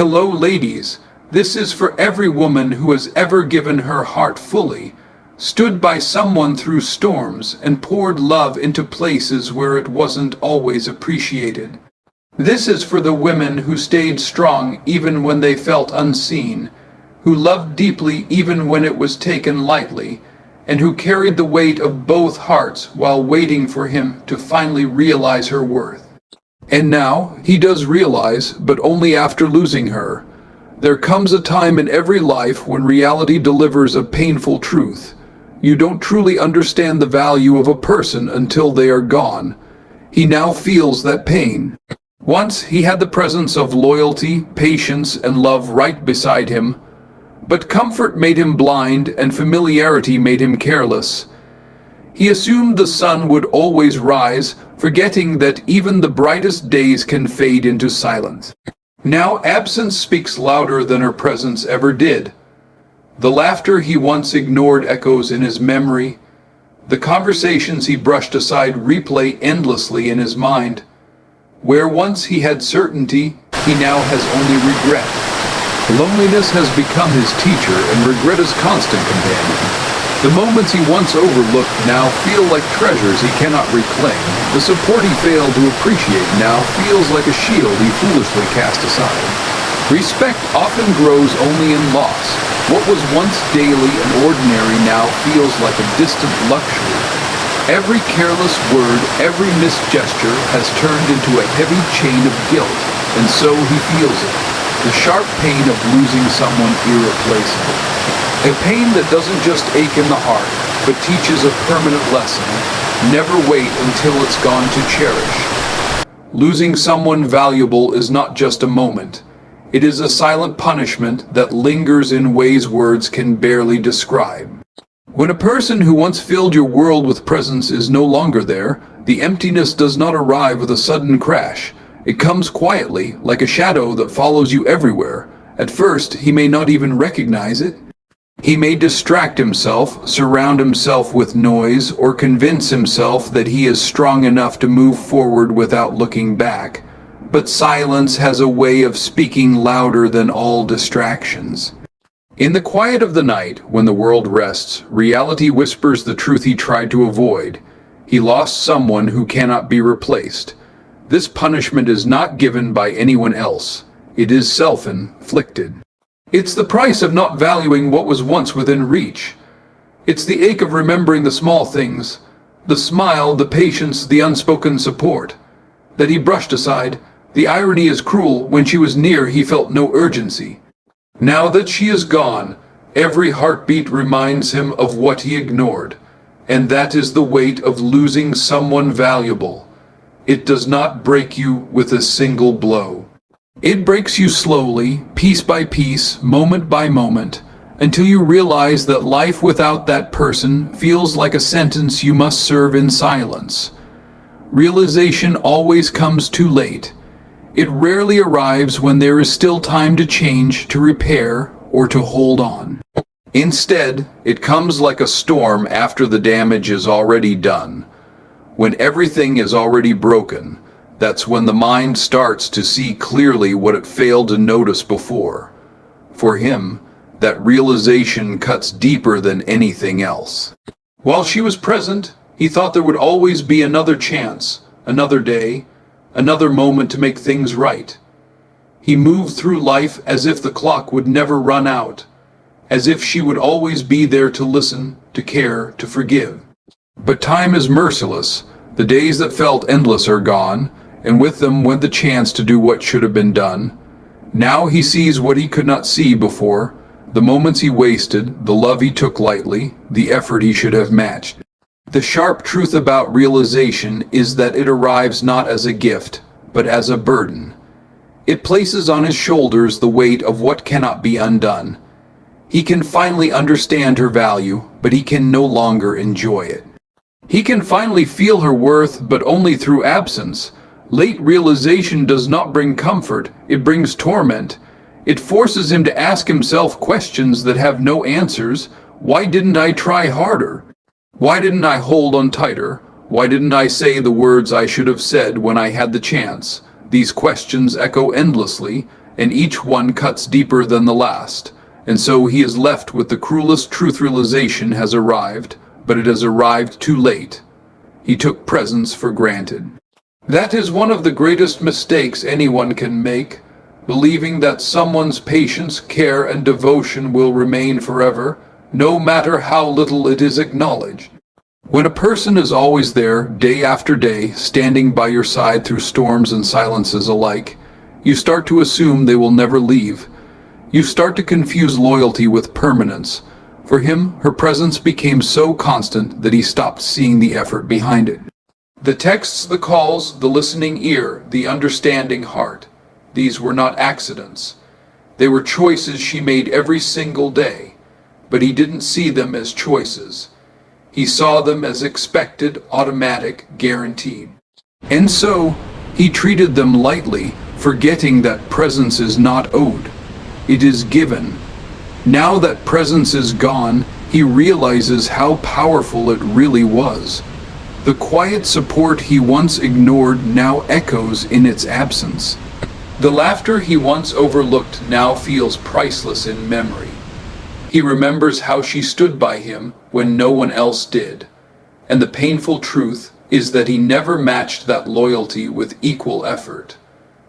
Hello, ladies. This is for every woman who has ever given her heart fully, stood by someone through storms, and poured love into places where it wasn't always appreciated. This is for the women who stayed strong even when they felt unseen, who loved deeply even when it was taken lightly, and who carried the weight of both hearts while waiting for him to finally realize her worth. And now, he does realize, but only after losing her. There comes a time in every life when reality delivers a painful truth. You don't truly understand the value of a person until they are gone. He now feels that pain. Once he had the presence of loyalty, patience, and love right beside him, but comfort made him blind and familiarity made him careless. He assumed the sun would always rise, forgetting that even the brightest days can fade into silence. Now absence speaks louder than her presence ever did. The laughter he once ignored echoes in his memory. The conversations he brushed aside replay endlessly in his mind. Where once he had certainty, he now has only regret. Loneliness has become his teacher and regret his constant companion. The moments he once overlooked now feel like treasures he cannot reclaim. The support he failed to appreciate now feels like a shield he foolishly cast aside. Respect often grows only in loss. What was once daily and ordinary now feels like a distant luxury. Every careless word, every missed gesture has turned into a heavy chain of guilt, and so he feels it. The sharp pain of losing someone irreplaceable. A pain that doesn't just ache in the heart, but teaches a permanent lesson. Never wait until it's gone to cherish. Losing someone valuable is not just a moment. It is a silent punishment that lingers in ways words can barely describe. When a person who once filled your world with presence is no longer there, the emptiness does not arrive with a sudden crash. It comes quietly, like a shadow that follows you everywhere. At first, he may not even recognize it. He may distract himself, surround himself with noise, or convince himself that he is strong enough to move forward without looking back. But silence has a way of speaking louder than all distractions. In the quiet of the night, when the world rests, reality whispers the truth he tried to avoid. He lost someone who cannot be replaced. This punishment is not given by anyone else. It is self-inflicted. It's the price of not valuing what was once within reach. It's the ache of remembering the small things, the smile, the patience, the unspoken support, that he brushed aside. The irony is cruel. When she was near, he felt no urgency. Now that she is gone, every heartbeat reminds him of what he ignored, and that is the weight of losing someone valuable. It does not break you with a single blow. It breaks you slowly, piece by piece, moment by moment, until you realize that life without that person feels like a sentence you must serve in silence. Realization always comes too late. It rarely arrives when there is still time to change, to repair, or to hold on. Instead, it comes like a storm after the damage is already done. When everything is already broken, that's when the mind starts to see clearly what it failed to notice before. For him, that realization cuts deeper than anything else. While she was present, he thought there would always be another chance, another day, another moment to make things right. He moved through life as if the clock would never run out, as if she would always be there to listen, to care, to forgive. But time is merciless. The days that felt endless are gone, and with them went the chance to do what should have been done. Now he sees what he could not see before, the moments he wasted, the love he took lightly, the effort he should have matched. The sharp truth about realization is that it arrives not as a gift, but as a burden. It places on his shoulders the weight of what cannot be undone. He can finally understand her value, but he can no longer enjoy it. He can finally feel her worth, but only through absence. Late realization does not bring comfort, it brings torment. It forces him to ask himself questions that have no answers. Why didn't I try harder? Why didn't I hold on tighter? Why didn't I say the words I should have said when I had the chance? These questions echo endlessly, and each one cuts deeper than the last, and so he is left with the cruelest truth. Realization has arrived, but it has arrived too late. He took presence for granted. That is one of the greatest mistakes anyone can make, believing that someone's patience, care, and devotion will remain forever, no matter how little it is acknowledged. When a person is always there, day after day, standing by your side through storms and silences alike, you start to assume they will never leave. You start to confuse loyalty with permanence. For him, her presence became so constant that he stopped seeing the effort behind it. The texts, the calls, the listening ear, the understanding heart, these were not accidents. They were choices she made every single day, but he didn't see them as choices. He saw them as expected, automatic, guaranteed. And so, he treated them lightly, forgetting that presence is not owed. It is given. Now that presence is gone, he realizes how powerful it really was. The quiet support he once ignored now echoes in its absence. The laughter he once overlooked now feels priceless in memory. He remembers how she stood by him when no one else did. And the painful truth is that he never matched that loyalty with equal effort.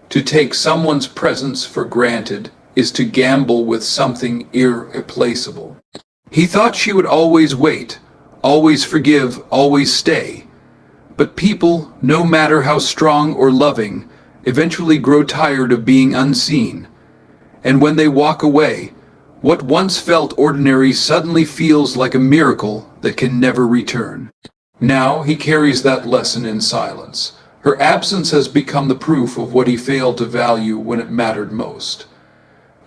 To take someone's presence for granted is to gamble with something irreplaceable. He thought she would always wait, always forgive, always stay. But people, no matter how strong or loving, eventually grow tired of being unseen. And when they walk away, what once felt ordinary suddenly feels like a miracle that can never return. Now he carries that lesson in silence. Her absence has become the proof of what he failed to value when it mattered most.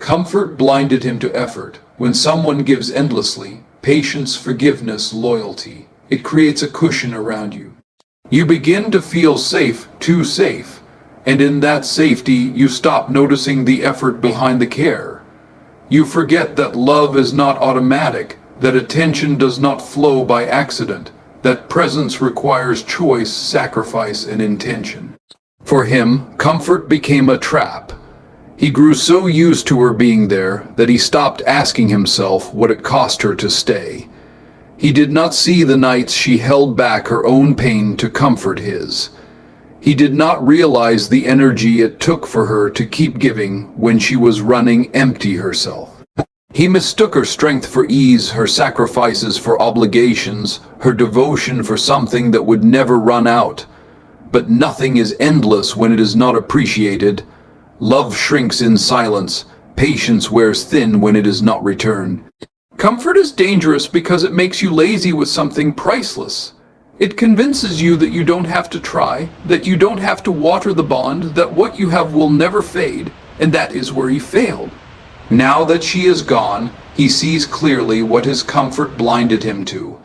Comfort blinded him to effort. When someone gives endlessly, patience, forgiveness, loyalty, it creates a cushion around you. You begin to feel safe, too safe, and in that safety you stop noticing the effort behind the care. You forget that love is not automatic, that attention does not flow by accident, that presence requires choice, sacrifice, and intention. For him, comfort became a trap. He grew so used to her being there that he stopped asking himself what it cost her to stay. He did not see the nights she held back her own pain to comfort his. He did not realize the energy it took for her to keep giving when she was running empty herself. He mistook her strength for ease, her sacrifices for obligations, her devotion for something that would never run out. But nothing is endless when it is not appreciated. Love shrinks in silence. Patience wears thin when it is not returned. Comfort is dangerous because it makes you lazy with something priceless. It convinces you that you don't have to try, that you don't have to water the bond, that what you have will never fade, and that is where he failed. Now that she is gone, he sees clearly what his comfort blinded him to.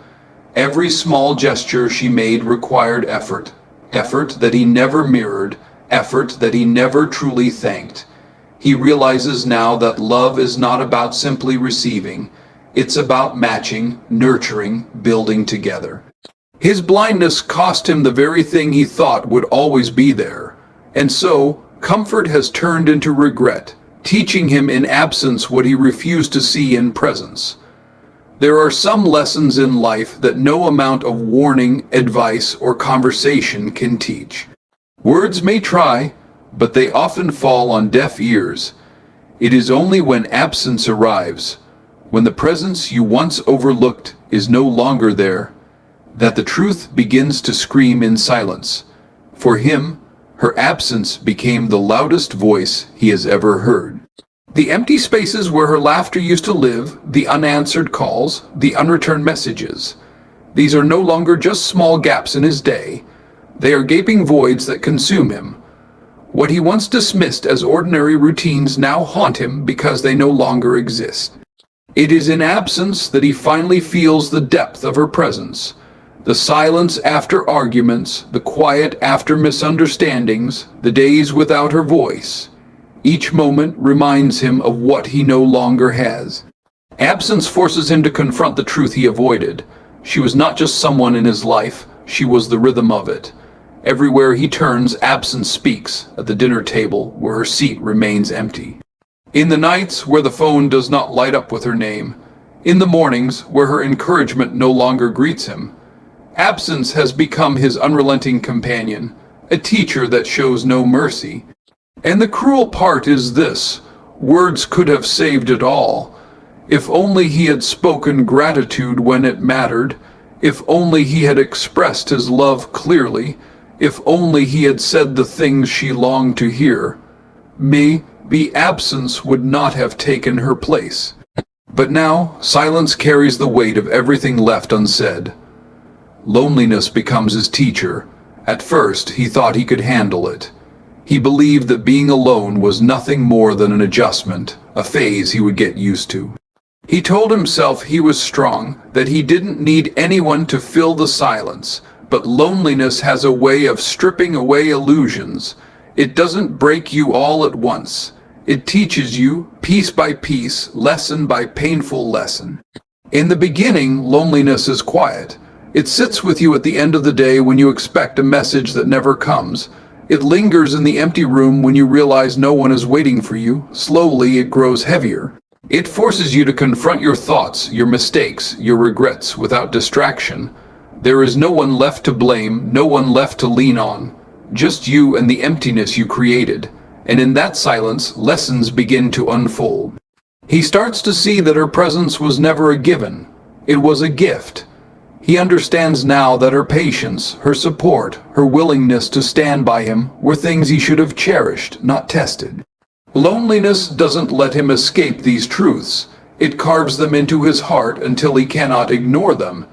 Every small gesture she made required effort, effort that he never mirrored, effort that he never truly thanked. He realizes now that love is not about simply receiving, it's about matching, nurturing, building together. His blindness cost him the very thing he thought would always be there, and so comfort has turned into regret, teaching him in absence what he refused to see in presence. There are some lessons in life that no amount of warning, advice, or conversation can teach. Words may try, but they often fall on deaf ears. It is only when absence arrives, when the presence you once overlooked is no longer there, that the truth begins to scream in silence. For him, her absence became the loudest voice he has ever heard. The empty spaces where her laughter used to live, the unanswered calls, the unreturned messages, these are no longer just small gaps in his day. They are gaping voids that consume him. What he once dismissed as ordinary routines now haunt him because they no longer exist. It is in absence that he finally feels the depth of her presence. The silence after arguments, the quiet after misunderstandings, the days without her voice. Each moment reminds him of what he no longer has. Absence forces him to confront the truth he avoided. She was not just someone in his life, she was the rhythm of it. Everywhere he turns, absence speaks, at the dinner table where her seat remains empty. In the nights where the phone does not light up with her name, in the mornings where her encouragement no longer greets him, absence has become his unrelenting companion, a teacher that shows no mercy. And the cruel part is this: words could have saved it all. If only he had spoken gratitude when it mattered, if only he had expressed his love clearly, if only he had said the things she longed to hear. Maybe absence would not have taken her place. But now, silence carries the weight of everything left unsaid. Loneliness becomes his teacher. At first, he thought he could handle it. He believed that being alone was nothing more than an adjustment, a phase he would get used to. He told himself he was strong, that he didn't need anyone to fill the silence, but loneliness has a way of stripping away illusions. It doesn't break you all at once. It teaches you, piece by piece, lesson by painful lesson. In the beginning, loneliness is quiet. It sits with you at the end of the day when you expect a message that never comes. It lingers in the empty room when you realize no one is waiting for you. Slowly, it grows heavier. It forces you to confront your thoughts, your mistakes, your regrets without distraction. There is no one left to blame, no one left to lean on. Just you and the emptiness you created. And in that silence, lessons begin to unfold. He starts to see that her presence was never a given. It was a gift. He understands now that her patience, her support, her willingness to stand by him were things he should have cherished, not tested. Loneliness doesn't let him escape these truths. It carves them into his heart until he cannot ignore them.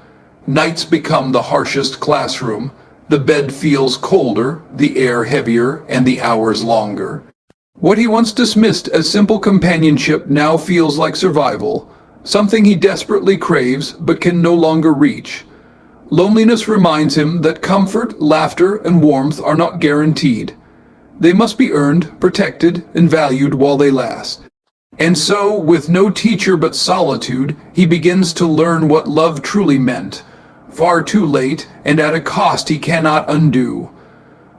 Nights become the harshest classroom. The bed feels colder, the air heavier, and the hours longer. What he once dismissed as simple companionship now feels like survival, something he desperately craves but can no longer reach. Loneliness reminds him that comfort, laughter, and warmth are not guaranteed. They must be earned, protected, and valued while they last. And so, with no teacher but solitude, he begins to learn what love truly meant. Far too late, and at a cost he cannot undo.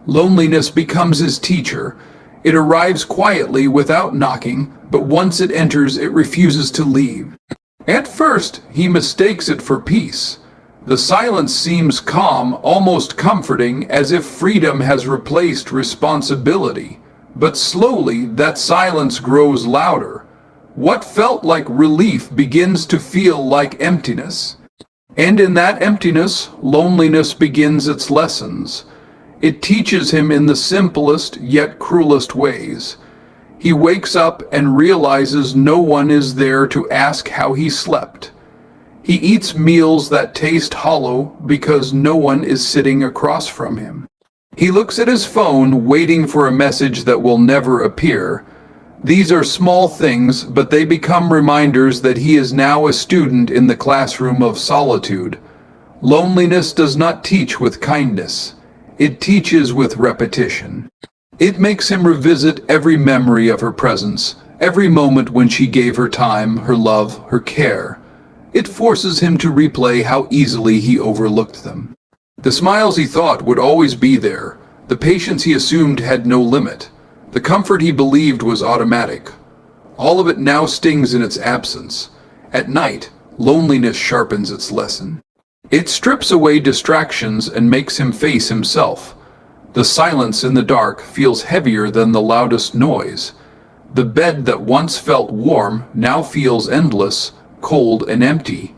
Loneliness becomes his teacher. It arrives quietly without knocking, but once it enters, it refuses to leave. At first, he mistakes it for peace. The silence seems calm, almost comforting, as if freedom has replaced responsibility. But slowly, that silence grows louder. What felt like relief begins to feel like emptiness. And in that emptiness, loneliness begins its lessons. It teaches him in the simplest yet cruelest ways. He wakes up and realizes no one is there to ask how he slept. He eats meals that taste hollow because no one is sitting across from him. He looks at his phone, waiting for a message that will never appear. These are small things, but they become reminders that he is now a student in the classroom of solitude. Loneliness does not teach with kindness. It teaches with repetition. It makes him revisit every memory of her presence, every moment when she gave her time, her love, her care. It forces him to replay how easily he overlooked them. The smiles he thought would always be there, the patience he assumed had no limit, the comfort he believed was automatic. All of it now stings in its absence. At night, loneliness sharpens its lesson. It strips away distractions and makes him face himself. The silence in the dark feels heavier than the loudest noise. The bed that once felt warm now feels endless, cold and empty.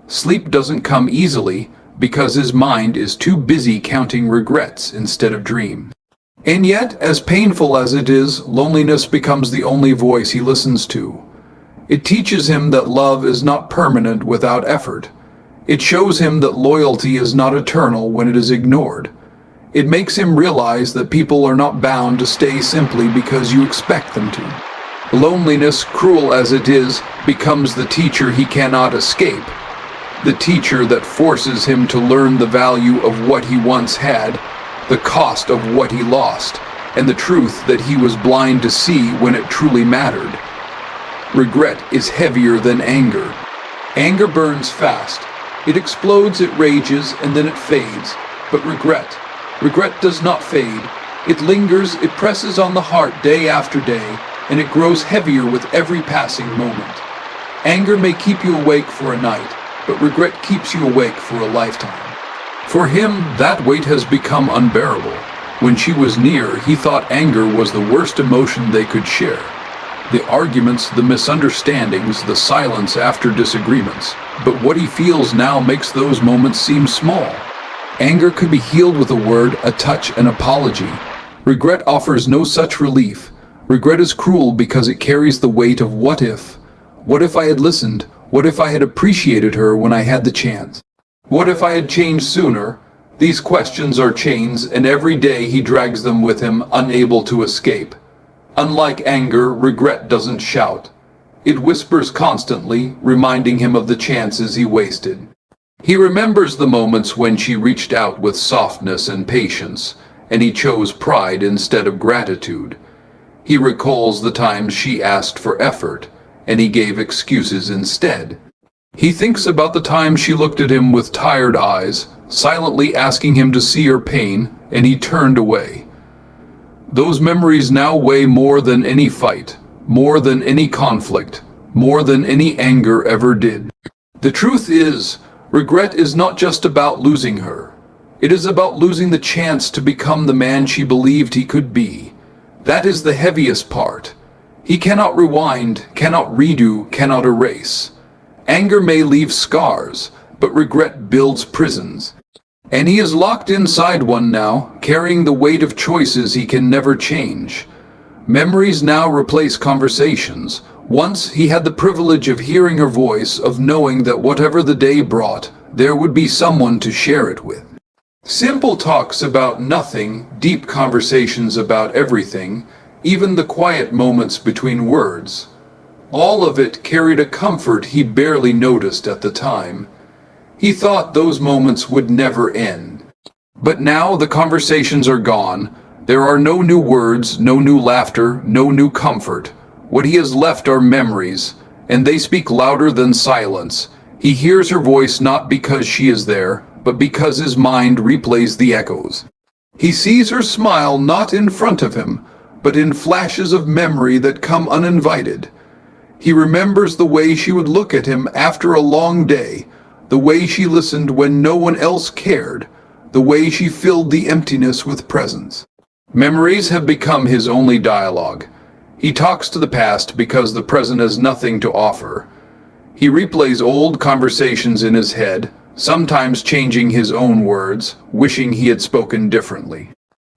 Sleep doesn't come easily because his mind is too busy counting regrets instead of dreams. And yet, as painful as it is, loneliness becomes the only voice he listens to. It teaches him that love is not permanent without effort. It shows him that loyalty is not eternal when it is ignored. It makes him realize that people are not bound to stay simply because you expect them to. Loneliness, cruel as it is, becomes the teacher he cannot escape. The teacher that forces him to learn the value of what he once had, the cost of what he lost, and the truth that he was blind to see when it truly mattered. Regret is heavier than anger. Anger burns fast. It explodes, it rages, and then it fades. But regret does not fade. It lingers, it presses on the heart day after day. and it grows heavier with every passing moment. Anger may keep you awake for a night, but regret keeps you awake for a lifetime. For him, that weight has become unbearable. When she was near, he thought anger was the worst emotion they could share. The arguments, the misunderstandings, the silence after disagreements. But what he feels now makes those moments seem small. Anger could be healed with a word, a touch, an apology. Regret offers no such relief. Regret is cruel because it carries the weight of what if. What if I had listened? What if I had appreciated her when I had the chance? What if I had changed sooner? These questions are chains, and every day he drags them with him, unable to escape. Unlike anger, regret doesn't shout. It whispers constantly, reminding him of the chances he wasted. He remembers the moments when she reached out with softness and patience, and he chose pride instead of gratitude. He recalls the times she asked for effort, and he gave excuses instead. He thinks about the time she looked at him with tired eyes, silently asking him to see her pain, and he turned away. Those memories now weigh more than any fight, more than any conflict, more than any anger ever did. The truth is, regret is not just about losing her. It is about losing the chance to become the man she believed he could be. That is the heaviest part. He cannot rewind, cannot redo, cannot erase. Anger may leave scars, but regret builds prisons. And he is locked inside one now, carrying the weight of choices he can never change. Memories now replace conversations. Once he had the privilege of hearing her voice, of knowing that whatever the day brought, there would be someone to share it with. Simple talks about nothing, deep conversations about everything, even the quiet moments between words. All of it carried a comfort he barely noticed at the time. He thought those moments would never end. But now the conversations are gone. There are no new words, no new laughter, no new comfort. What he has left are memories, and they speak louder than silence. He hears her voice not because she is there, but because his mind replays the echoes. He sees her smile not in front of him, but in flashes of memory that come uninvited. He remembers the way she would look at him after a long day, the way she listened when no one else cared, the way she filled the emptiness with presence. Memories have become his only dialogue. He talks to the past because the present has nothing to offer. He replays old conversations in his head, sometimes changing his own words, wishing he had spoken differently.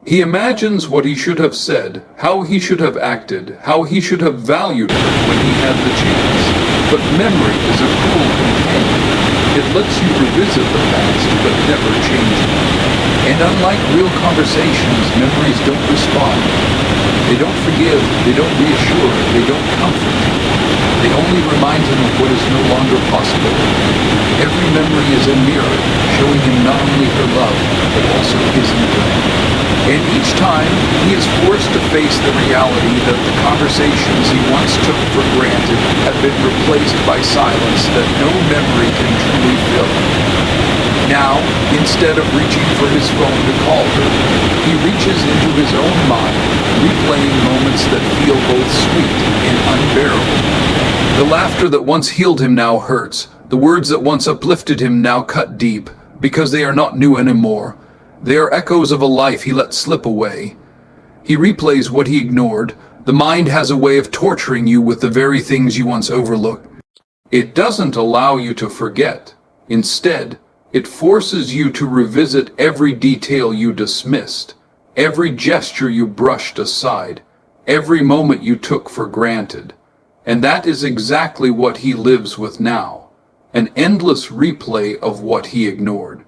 He imagines what he should have said, how he should have acted, how he should have valued her when he had the chance. But memory is a cruel companion. It lets you revisit the past, but never change it. And unlike real conversations, memories don't respond. They don't forgive, they don't reassure, they don't comfort. They only remind him of what is no longer possible. Every memory is a mirror, showing him not only her love, but also his neglect. And each time, he is forced to face the reality that the conversations he once took for granted have been replaced by silence that no memory can truly fill. Now, instead of reaching for his phone to call her, he reaches into his own mind, replaying moments that feel both sweet and unbearable. The laughter that once healed him now hurts. The words that once uplifted him now cut deep, because they are not new anymore. They are echoes of a life he let slip away. He replays what he ignored. The mind has a way of torturing you with the very things you once overlooked. It doesn't allow you to forget. Instead, it forces you to revisit every detail you dismissed, every gesture you brushed aside, every moment you took for granted. And that is exactly what he lives with now, an endless replay of what he ignored.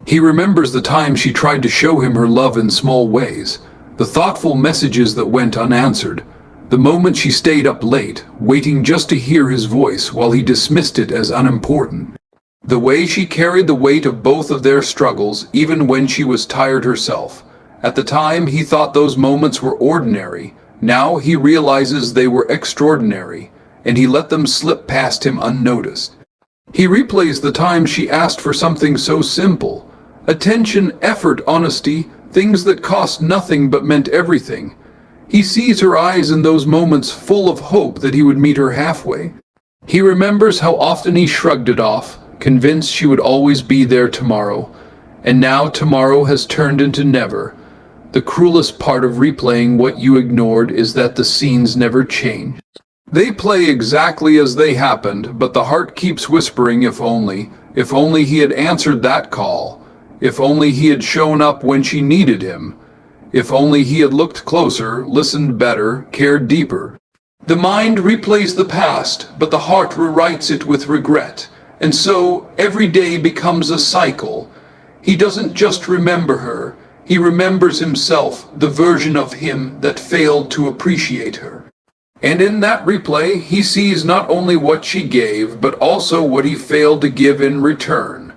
He remembers the time she tried to show him her love in small ways, the thoughtful messages that went unanswered, the moment she stayed up late, waiting just to hear his voice while he dismissed it as unimportant. The way she carried the weight of both of their struggles, even when she was tired herself. At the time, he thought those moments were ordinary. Now he realizes they were extraordinary, and he let them slip past him unnoticed. He replays the time she asked for something so simple. Attention, effort, honesty, things that cost nothing but meant everything. He sees her eyes in those moments full of hope that he would meet her halfway. He remembers how often he shrugged it off, convinced she would always be there tomorrow. And now tomorrow has turned into never. The cruelest part of replaying what you ignored is that the scenes never change. They play exactly as they happened, but the heart keeps whispering if only he had answered that call, if only he had shown up when she needed him, if only he had looked closer, listened better, cared deeper. The mind replays the past, but the heart rewrites it with regret, and so every day becomes a cycle. He doesn't just remember her, he remembers himself, the version of him that failed to appreciate her. And in that replay, he sees not only what she gave, but also what he failed to give in return.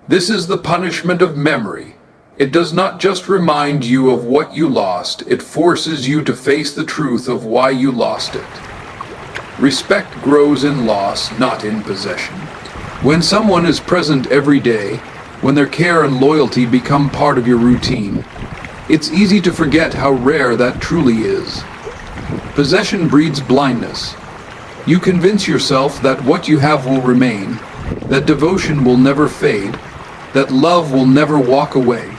This is the punishment of memory. It does not just remind you of what you lost, it forces you to face the truth of why you lost it. Respect grows in loss, not in possession. When someone is present every day, when their care and loyalty become part of your routine, it's easy to forget how rare that truly is. Possession breeds blindness. You convince yourself that what you have will remain, that devotion will never fade, that love will never walk away.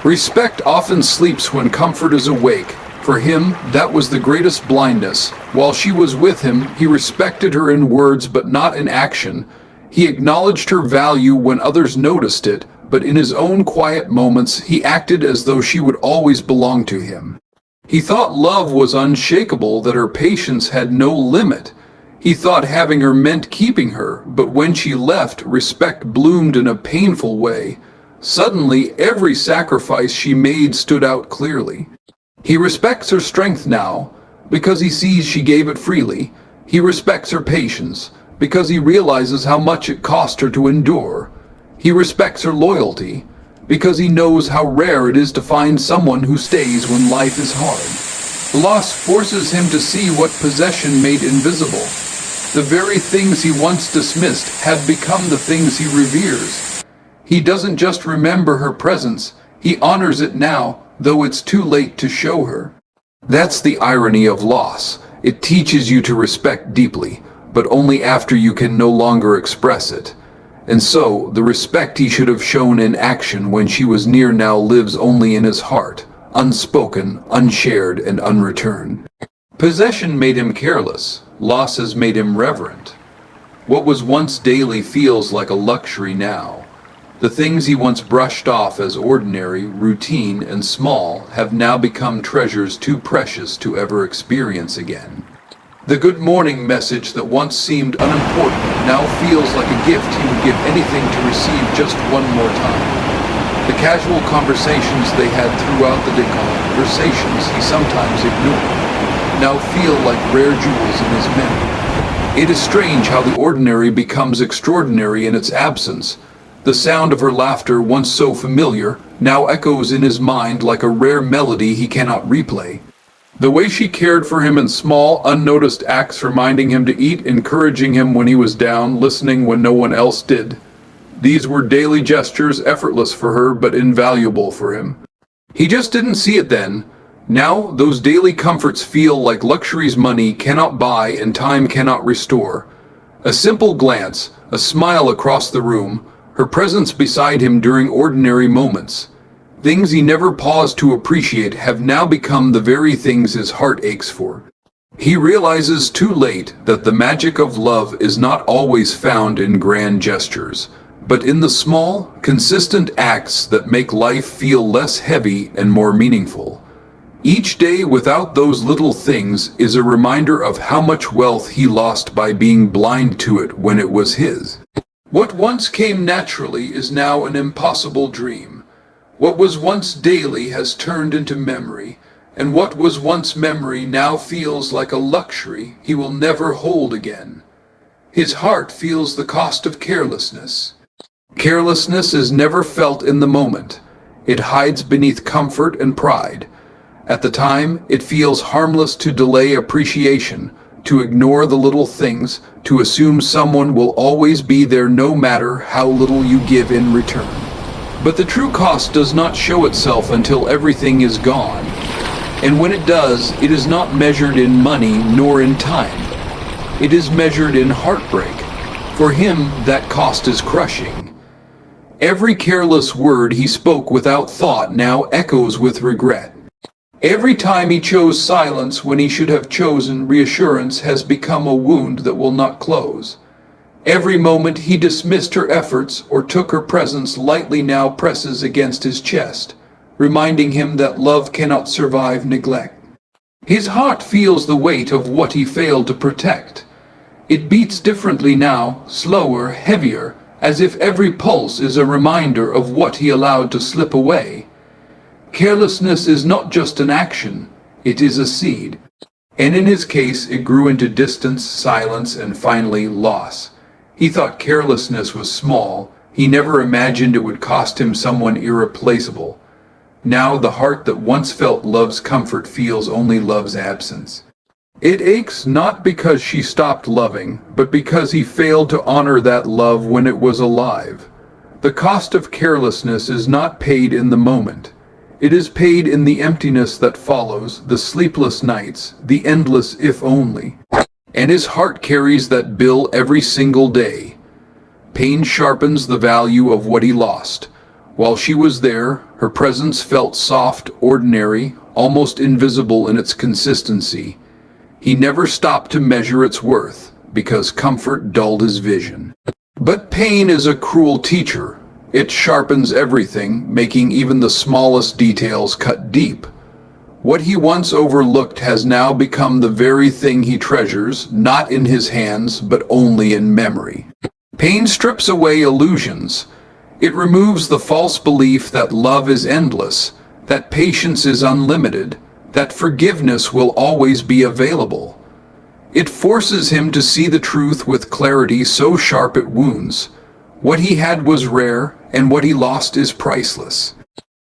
Respect often sleeps when comfort is awake. For him, that was the greatest blindness. While she was with him, he respected her in words but not in action. He acknowledged her value when others noticed it, but in his own quiet moments, he acted as though she would always belong to him. He thought love was unshakable, that her patience had no limit. He thought having her meant keeping her, but when she left, respect bloomed in a painful way. Suddenly, every sacrifice she made stood out clearly. He respects her strength now, because he sees she gave it freely. He respects her patience, because he realizes how much it cost her to endure. He respects her loyalty, because he knows how rare it is to find someone who stays when life is hard. Loss forces him to see what possession made invisible. The very things he once dismissed have become the things he reveres. He doesn't just remember her presence, he honors it now, though it's too late to show her. That's the irony of loss. It teaches you to respect deeply, but only after you can no longer express it. And so, the respect he should have shown in action when she was near now lives only in his heart, unspoken, unshared, and unreturned. Possession made him careless. Loss has made him reverent. What was once daily feels like a luxury now. The things he once brushed off as ordinary, routine, and small have now become treasures too precious to ever experience again. The good morning message that once seemed unimportant now feels like a gift he would give anything to receive just one more time. The casual conversations they had throughout the day, conversations he sometimes ignored, now feel like rare jewels in his memory. It is strange how the ordinary becomes extraordinary in its absence. The sound of her laughter, once so familiar, now echoes in his mind like a rare melody he cannot replay. The way she cared for him in small, unnoticed acts, reminding him to eat, encouraging him when he was down, listening when no one else did. These were daily gestures, effortless for her, but invaluable for him. He just didn't see it then. Now, those daily comforts feel like luxuries money cannot buy and time cannot restore. A simple glance, a smile across the room, her presence beside him during ordinary moments. Things he never paused to appreciate have now become the very things his heart aches for. He realizes too late that the magic of love is not always found in grand gestures, but in the small, consistent acts that make life feel less heavy and more meaningful. Each day without those little things is a reminder of how much wealth he lost by being blind to it when it was his. What once came naturally is now an impossible dream. What was once daily has turned into memory, and what was once memory now feels like a luxury he will never hold again. His heart feels the cost of carelessness. Carelessness is never felt in the moment. It hides beneath comfort and pride. At the time, it feels harmless to delay appreciation, to ignore the little things, to assume someone will always be there no matter how little you give in return. But the true cost does not show itself until everything is gone. And when it does, it is not measured in money nor in time. It is measured in heartbreak. For him, that cost is crushing. Every careless word he spoke without thought now echoes with regret. Every time he chose silence when he should have chosen reassurance has become a wound that will not close. Every moment he dismissed her efforts or took her presence lightly now presses against his chest, reminding him that love cannot survive neglect. His heart feels the weight of what he failed to protect. It beats differently now, slower, heavier, as if every pulse is a reminder of what he allowed to slip away. Carelessness is not just an action, it is a seed. And in his case, it grew into distance, silence, and finally loss. He thought carelessness was small. He never imagined it would cost him someone irreplaceable. Now the heart that once felt love's comfort feels only love's absence. It aches not because she stopped loving, but because he failed to honor that love when it was alive. The cost of carelessness is not paid in the moment. It is paid in the emptiness that follows, the sleepless nights, the endless if only. And his heart carries that bill every single day. Pain sharpens the value of what he lost. While she was there, her presence felt soft, ordinary, almost invisible in its consistency. He never stopped to measure its worth, because comfort dulled his vision. But pain is a cruel teacher. It sharpens everything, making even the smallest details cut deep. What he once overlooked has now become the very thing he treasures, not in his hands, but only in memory. Pain strips away illusions. It removes the false belief that love is endless, that patience is unlimited, that forgiveness will always be available. It forces him to see the truth with clarity so sharp it wounds. What he had was rare, and what he lost is priceless.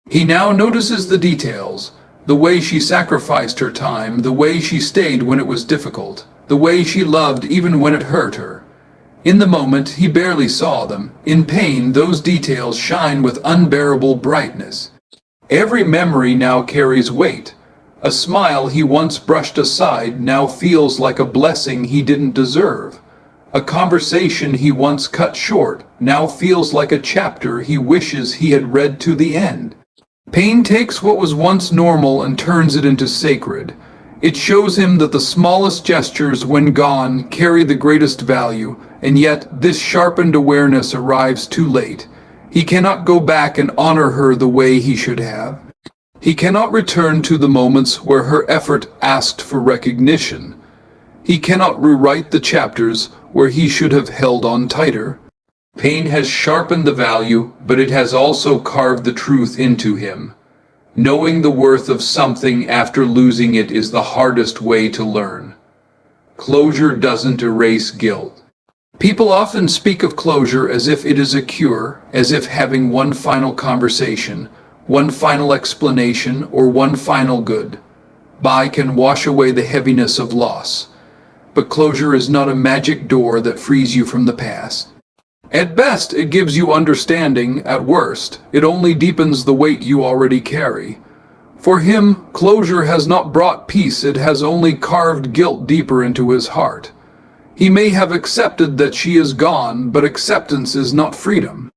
He now notices the details, the way she sacrificed her time, the way she stayed when it was difficult, the way she loved even when it hurt her. In the moment, he barely saw them. In pain, those details shine with unbearable brightness. Every memory now carries weight. A smile he once brushed aside now feels like a blessing he didn't deserve. A conversation he once cut short now feels like a chapter he wishes he had read to the end. Pain takes what was once normal and turns it into sacred. It shows him that the smallest gestures, when gone, carry the greatest value, and yet this sharpened awareness arrives too late. He cannot go back and honor her the way he should have. He cannot return to the moments where her effort asked for recognition. He cannot rewrite the chapters where he should have held on tighter. Pain has sharpened the value, but it has also carved the truth into him. Knowing the worth of something after losing it is the hardest way to learn. Closure doesn't erase guilt. People often speak of closure as if it is a cure, as if having one final conversation, one final explanation, or one final goodbye can wash away the heaviness of loss. But closure is not a magic door that frees you from the past. At best, it gives you understanding. At worst, it only deepens the weight you already carry. For him, closure has not brought peace, it has only carved guilt deeper into his heart. He may have accepted that she is gone, but acceptance is not freedom.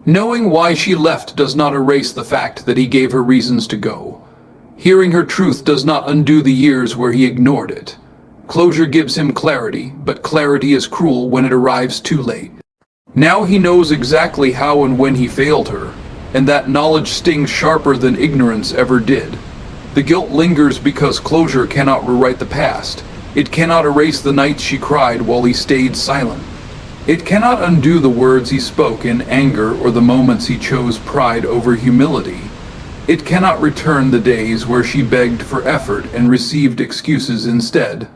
Knowing why she left does not erase the fact that he gave her reasons to go. Hearing her truth does not undo the years where he ignored it. Closure gives him clarity, but clarity is cruel when it arrives too late. Now he knows exactly how and when he failed her, and that knowledge stings sharper than ignorance ever did. The guilt lingers because closure cannot rewrite the past. It cannot erase the nights she cried while he stayed silent. It cannot undo the words he spoke in anger or the moments he chose pride over humility. It cannot return the days where she begged for effort and received excuses instead.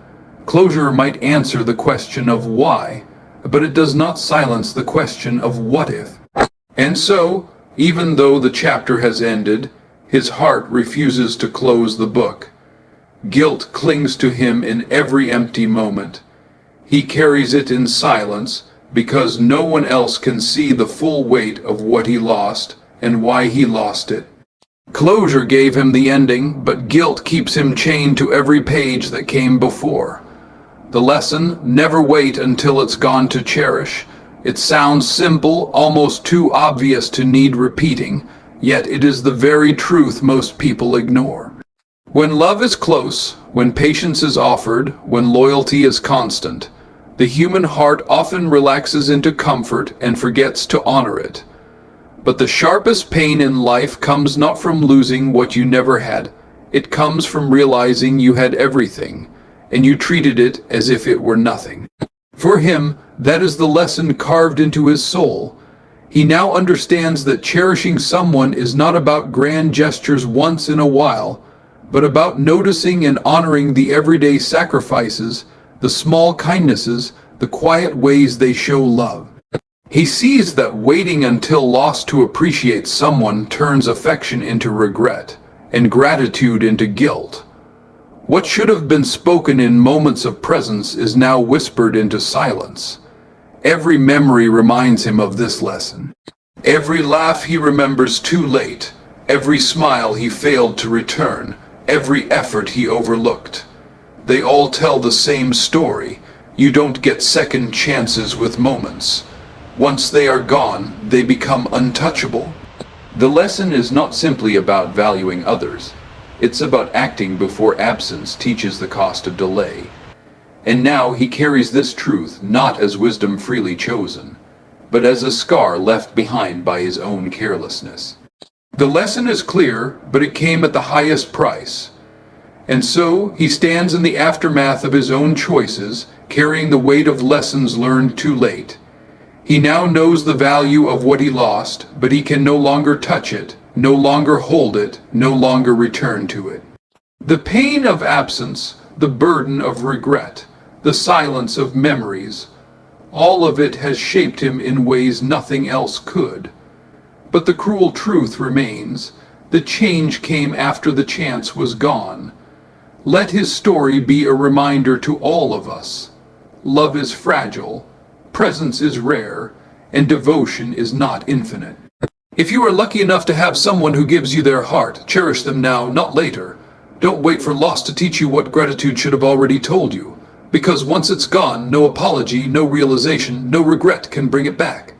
Closure might answer the question of why, but it does not silence the question of what if. And so, even though the chapter has ended, his heart refuses to close the book. Guilt clings to him in every empty moment. He carries it in silence because no one else can see the full weight of what he lost and why he lost it. Closure gave him the ending, but guilt keeps him chained to every page that came before. The lesson: never wait until it's gone to cherish. It sounds simple, almost too obvious to need repeating, yet it is the very truth most people ignore. When love is close, when patience is offered, when loyalty is constant, the human heart often relaxes into comfort and forgets to honor it. But the sharpest pain in life comes not from losing what you never had. It comes from realizing you had everything, and you treated it as if it were nothing. For him, that is the lesson carved into his soul. He now understands that cherishing someone is not about grand gestures once in a while, but about noticing and honoring the everyday sacrifices, the small kindnesses, the quiet ways they show love. He sees that waiting until lost to appreciate someone turns affection into regret, and gratitude into guilt. What should have been spoken in moments of presence is now whispered into silence. Every memory reminds him of this lesson. Every laugh he remembers too late, every smile he failed to return, every effort he overlooked. They all tell the same story. You don't get second chances with moments. Once they are gone, they become untouchable. The lesson is not simply about valuing others. It's about acting before absence teaches the cost of delay. And now he carries this truth not as wisdom freely chosen, but as a scar left behind by his own carelessness. The lesson is clear, but it came at the highest price. And so he stands in the aftermath of his own choices, carrying the weight of lessons learned too late. He now knows the value of what he lost, but he can no longer touch it, no longer hold it, no longer return to it. The pain of absence, the burden of regret, the silence of memories, all of it has shaped him in ways nothing else could. But the cruel truth remains: the change came after the chance was gone. Let his story be a reminder to all of us. Love is fragile, presence is rare, and devotion is not infinite. If you are lucky enough to have someone who gives you their heart, cherish them now, not later. Don't wait for loss to teach you what gratitude should have already told you. Because once it's gone, no apology, no realization, no regret can bring it back.